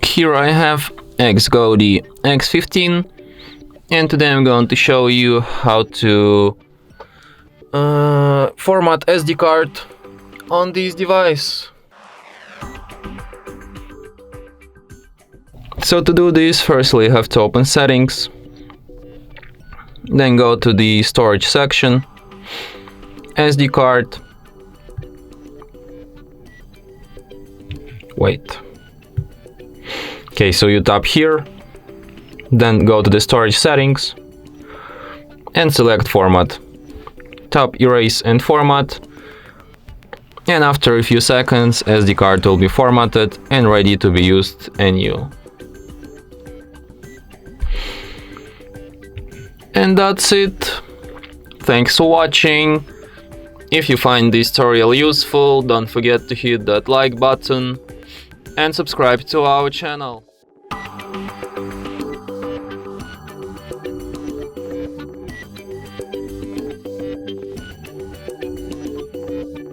Here I have XGODY X15, and today I'm going to show you how to format SD card on this device. So to do this, firstly you have to open Settings, then go to the Storage section, SD card, Okay, so you tap here, then go to the Storage settings and select Format. Tap Erase and Format, and after a few seconds SD card will be formatted and ready to be used anew. And that's it. Thanks for watching. If you find this tutorial useful, don't forget to hit that like button and subscribe to our channel.